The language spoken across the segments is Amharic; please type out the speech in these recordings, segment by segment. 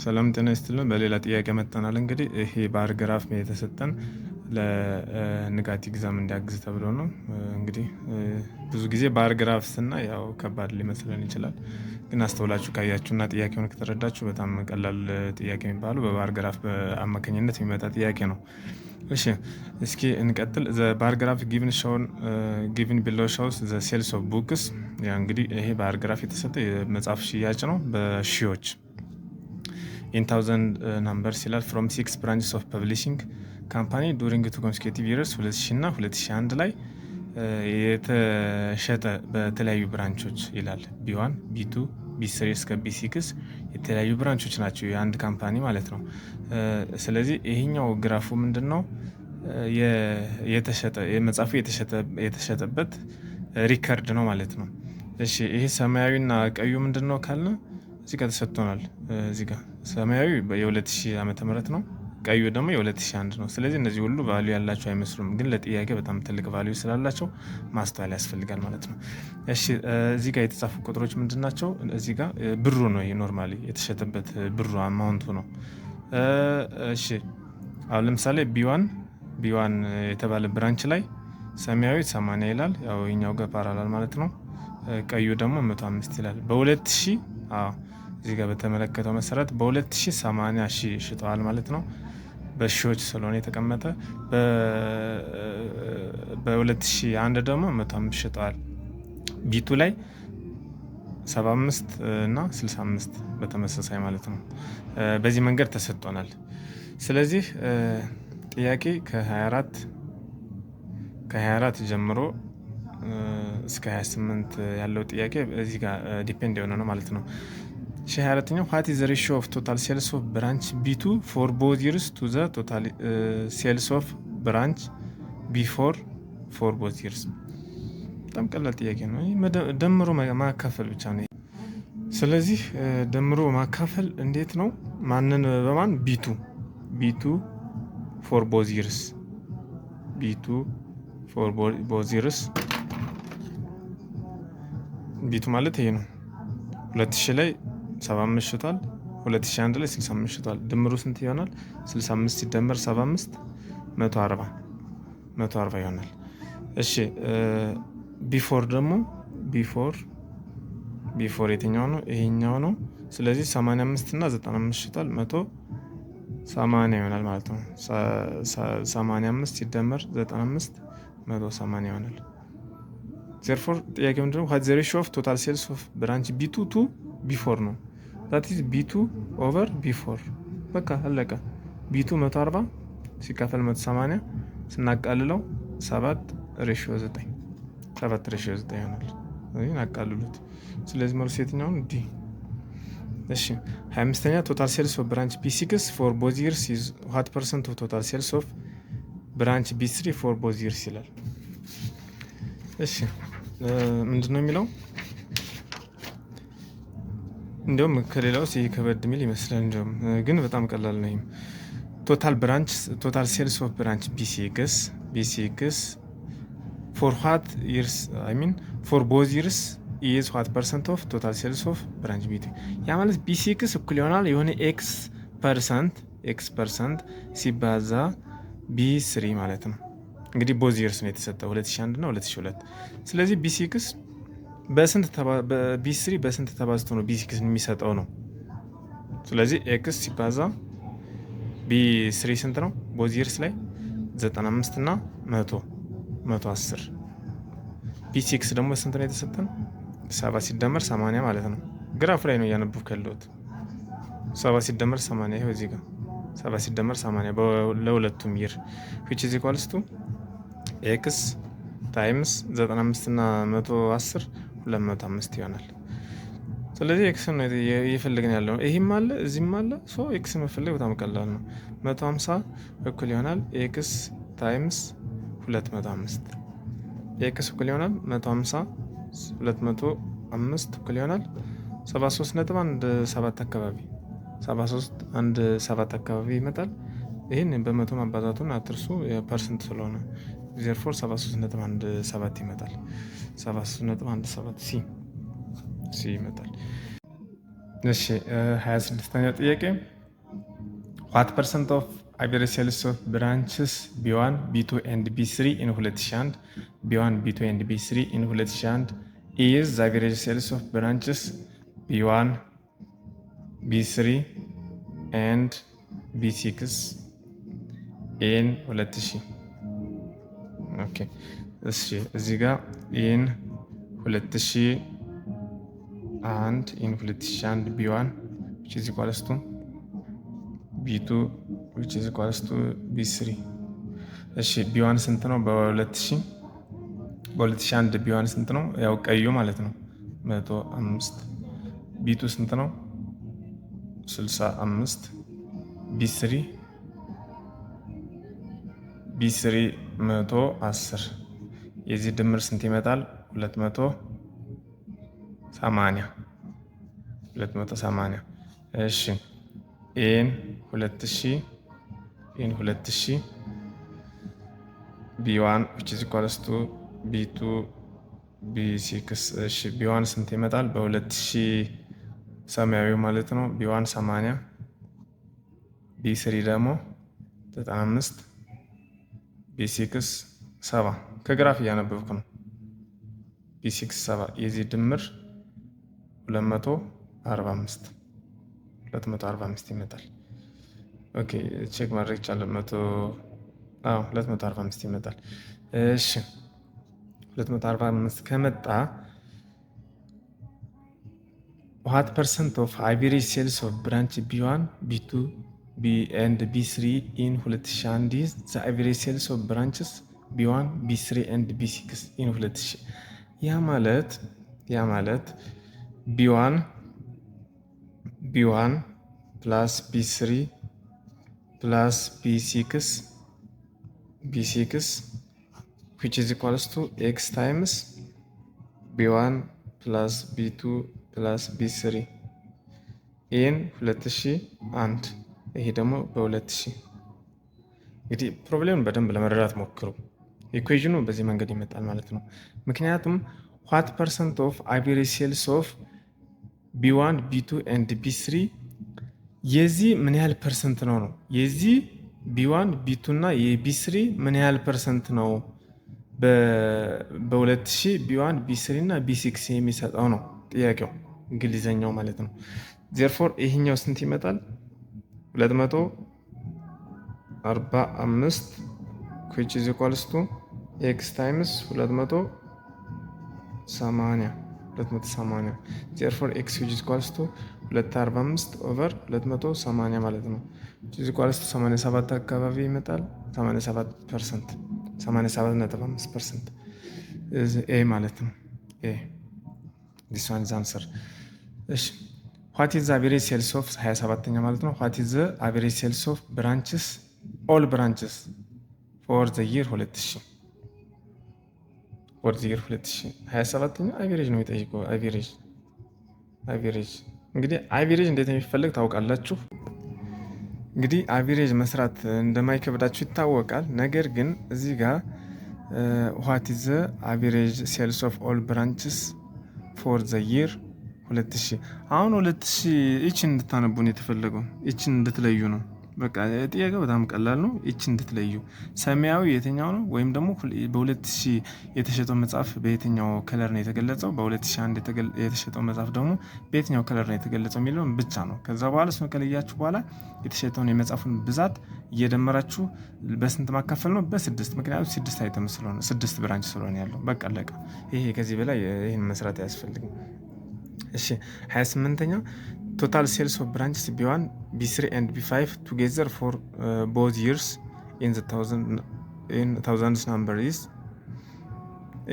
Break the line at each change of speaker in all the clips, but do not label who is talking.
ሰላም ጤና ይስጥልን። በሌላ ጥያቄ መጥተናል። እንግዲህ ይሄ ባር ግራፍ የተሰጠን ለንቃት ኤግዛም እንዲያግዝ ተብሎ ነው። እንግዲህ ብዙ ጊዜ ባር ግራፍ ስናይ ያው ከባድ ሊመስለን ይችላል። ግን አስተውላችሁ ካያችሁና ጥያቄውን ከተረዳችሁ በጣም ቀላል ጥያቄ የሚባለው በባር ግራፍ አማካኝነት የሚመጣ ጥያቄ ነው። እሺ እስኪ እንቀጥል። ዘ ባር ግራፍ ጊቭን ቢሎ ሾውስ ዘ ሴልስ ኦፍ ቡክስ። ያ እንግዲህ ይሄ ባር ግራፍ የተሰጠ የመጽሐፍ ሽያጭ ነው በሺዎች in thousand numbers ይላል from 6 branches of publishing company during two consecutive years 2000 እና 2001 ላይ የተሸጠ በተለያዩ ብራንቾች ይላል ቢ1 ቢ2 ቢ3 እስከ ቢ6 የተለያዩ ብራንቾች ናቸው የአንድ ካምፓኒ ማለት ነው። ስለዚህ ይሄኛው ግራፉ ምንድነው የተሸጠ የመጽሐፉ የተሸጠበት ሪከርድ ነው ማለት ነው። እሺ ይሄ ሰማያዊና ቀዩ ምንድነው ካልን እዚህ ጋር ተሰጥቶናል። እዚህ ጋር ሰማያዊ የ2000 ዓመተ ምህረት ነው፣ ቀዩ ደግሞ የ2001 ነው። ስለዚህ እነዚህ ሁሉ ቫልዩ ያላቸው አይመስሉም፣ ግን ለጥያቄ በጣም ትልቅ ቫልዩ ስላላቸው ማስተዋል ያስፈልጋል ማለት ነው። እሺ እዚህ ጋር የተጻፉ ቁጥሮች ምንድናቸው? እዚህ ጋር ብሩ ነው፣ ይሄ ኖርማሊ የተሸጠበት ብሩ አማውንቱ ነው። እሺ አሁን ለምሳሌ ቢ1 የተባለ ብራንች ላይ ሰማያዊ 80 ይላል፣ ያው ይሄኛው ጋር ፓራላል ማለት ነው። ቀዩ ደግሞ 105 ይላል። በ2000 እዚህ ጋር በተመለከተው መሰረት በ2080 ሺህ ሽጠዋል ማለት ነው። በሺዎች ስለሆነ የተቀመጠ በ2001 ደግሞ 105 ሽጠዋል። ቢቱ ላይ 75 እና 65 በተመሳሳይ ማለት ነው። በዚህ መንገድ ተሰጥቶናል። ስለዚህ ጥያቄ ከ24 ጀምሮ እስከ 28 ያለው ጥያቄ እዚህ ጋር ዲፔንድ የሆነ ነው ማለት ነው። 24ኛው what is the ratio of total sales of branch B2 for both years to the total sales of branch B4 for both years? በጣም ቀላል ጥያቄ ነው። ደምሮ ማካፈል ብቻ ነው። ስለዚህ ደምሮ ማካፈል እንዴት ነው? ማንን በማን? B2 for both years B2 for both years B2 ማለት ይሄ ነው። 2000 ላይ 75 ሽጧል፣ 2001 ላይ 65 ሽጧል። ድምሩ ስንት ይሆናል? 65 ሲደመር 75 140 ይሆናል። እሺ ቢፎር ደግሞ ቢፎር የትኛው ነው? ይሄኛው ነው። ስለዚህ 85 እና 95 ሽጧል፣ 180 ይሆናል ማለት ነው። 85 ሲደመር 95 180 ይሆናል። therefore ጥያቄው ምንድነው? what is the ratio of total sales of branch B2 to B4 ነው። that is B2 over B4 በቃ አለቀ። B2 140 ሲካፈል 180 ስናቃልለው 7 ሬሽዮ 9 ይሆናል። ይሄን አቃልሉት። ስለዚህ መልሱ የትኛው ነው? ዲ። እሺ 25ኛ total sales of branch B6 for both years is what percent of total sales of branch B3 for both years ይላል። እሺ ምንድነው የሚለው? እንደውም ከሌላው ሲከበድ የሚል ይመስላል። እንደውም ግን በጣም ቀላል ነው። ቶታል ሴልስ ኦፍ ብራንች ቢ6 ፎር ዋት ይርስ ፎር ቦዝ ይርስ ኢዝ ዋት ፐርሰንት ኦፍ ቶታል ሴልስ ኦፍ ብራንች ቢ2። ያ ማለት ቢ6 እኩል ይሆናል የሆነ ኤክስ ፐርሰንት ሲባዛ ቢ3 ማለት ነው። እንግዲህ ቦዝ ይርስ ነው የተሰጠው 2001 እና 2002። ስለዚህ ቢ6 ቢ3 በስንት ተባዝቶ ነው ቢ6 የሚሰጠው ነው። ስለዚህ ኤክስ ሲባዛ ቢ3 ስንት ነው? ቦዝ ይርስ ላይ 95 እና 110። ቢ6 ደግሞ ስንት ነው የተሰጠን? 7 ሲደመር 80 ማለት ነው። ግራፍ ላይ ነው እያነበብኩ ያለሁት። 7 ሲደመር 80 ይኸው እዚህ ጋር 7 ሲደመር 80 ለሁለቱም ይር which is equals to ኤክስ ታይምስ 95 እና 110 205 ይሆናል። ስለዚህ ኤክስ ነው እየፈለግን ያለው። ይሄም አለ እዚህም አለ። ሶ ኤክስ መፈለግ በጣም ቀላል ነው። 150 እኩል ይሆናል ኤክስ ታይምስ 205። ኤክስ እኩል ይሆናል 150 205 እኩል ይሆናል 73.17 አካባቢ 73.17 አካባቢ ይመጣል። ይህን በመቶ ማባዛቱን አትርሱ፣ የፐርሰንት ስለሆነ ዜርፎር 73.17 ይመጣል። 73.17 ሲ ይመጣል። እሺ 26ኛው ጥያቄ what percent of average sales of branches B1 B2 and B3 in 2001 B1 B2 and B3 in 2001 is the average sales of branches B1 B3 and B6 in 2000 ኦኬ እሺ እዚህ ጋር in 2001 in 2001 B1 which is equals to B2 which is equals to B3 እሺ B1 ስንት ነው በ2001 B1 ስንት ነው ያው ቀዩ ማለት ነው 105 B2 ስንት ነው 65 B3 110 የዚህ ድምር ስንት ይመጣል 280 እሺ ኤን 2000 B1 which is equals to B2 B6 እሺ B1 ስንት ይመጣል በ2000 ሰማያዊው ማለት ነው B1 80 B3 ደግሞ 95 B6 70 ከግራፍ እያነበብኩ ነው B6 70 የዚህ ድምር 245 ይመጣል ኦኬ ቼክ ማድረግ ይቻላል 245 ይመጣል እሺ 245 ከመጣ what percent of average sales of branch B1 B2 B and B3 in 2001 is the average sales of branches B1 B3 and B6 in 2000 ያ ማለት B1 plus B3 plus B6 which is equals to X times B1 plus B2 plus B3 in 2001 ይሄ ደግሞ በ2000 እንግዲህ ፕሮብሌሙን በደንብ ለመረዳት ሞክሩ ኢኩዌሽኑ በዚህ መንገድ ይመጣል ማለት ነው ምክንያቱም what percent of average sales of B1 B2 and B3 የዚህ ምን ያህል ፐርሰንት ነው የዚህ B1 B2 እና የB3 ምን ያህል ፐርሰንት ነው በ2000 B1 B3 እና B6 የሚሰጠው ነው ጥያቄው እንግሊዘኛው ማለት ነው therefore ይሄኛው ስንት ይመጣል 245 which is equals to x times 280 therefore x which is equals to 245 over 280 ማለት ነው which is equals to 87 አካባቢ ይመጣል 87% 87.5% is a ማለት ነው a this one is answer እሺ what is the average sales of 27ኛ ማለት ነው what is the average sales of branches all branches for the year 2000 for the year 2000 27ኛ average ነው የሚጠይቀው average እንግዲህ average እንዴት እንደሚፈልግ ታውቃላችሁ እንግዲህ average መስራት እንደማይከብዳችሁ ይታወቃል ነገር ግን እዚህ ጋር what is the average sales of all branches for the year 2000 አሁን 2000 እቺን እንድታነቡ ነው የተፈለገው እቺን እንድትለዩ ነው በቃ ጥያቄው በጣም ቀላል ነው እቺን እንድትለዩ ሰማያዊ የትኛው ነው ወይም ደግሞ በ2000 የተሸጠው መጽሐፍ በየትኛው ከለር ነው የተገለጸው በ2001 የተሸጠው መጽሐፍ ደግሞ በየትኛው ከለር ነው የተገለጸው የሚለውን ብቻ ነው ከዛ በኋላ እሱን ከለያችሁ በኋላ የተሸጠውን የመጽሐፉን ብዛት እየደመራችሁ በስንት ማካፈል ነው በ6 ምክንያቱም 6 አይተም ስለሆነ 6 ብራንች ስለሆነ ያለው በቃ አለቀ ይሄ ከዚህ በላይ ይሄን መስራት አያስፈልግም እሺ 28ኛው total sales of branches B1 B3 and B5 together for both years in thousands number is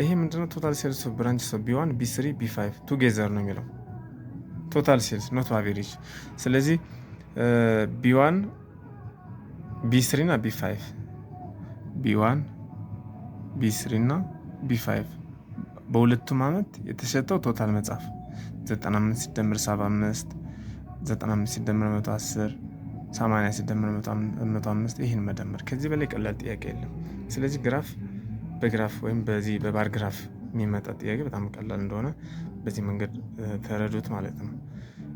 ይሄ ምንድነው total sales of branches of B1 B3 B5 together ነው የሚለው total sales not average ስለዚህ B1 B3 እና B5 B1 B3 እና B5 በሁለቱም አመት የተሸጠው ቶታል መጽሐፍ 95 ሲደመር 75 95 ሲደመር 110 80 ሲደመር 105 ይሄን መደመር ከዚህ በላይ ቀላል ጥያቄ የለም ስለዚህ በግራፍ ወይም በዚህ በባር ግራፍ የሚመጣ ጥያቄ በጣም ቀላል እንደሆነ በዚህ መንገድ ተረዱት ማለት ነው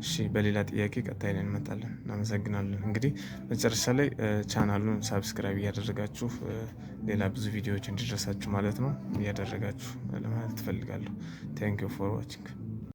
እሺ በሌላ ጥያቄ ቀጣይ ላይ እንመጣለን። እናመሰግናለን። እንግዲህ መጨረሻ ላይ ቻናሉን ሳብስክራይብ እያደረጋችሁ ሌላ ብዙ ቪዲዮዎች እንዲደርሳችሁ ማለት ነው እያደረጋችሁ ለማለት ትፈልጋለሁ። ቴንክ ዩ ፎር ዋቺንግ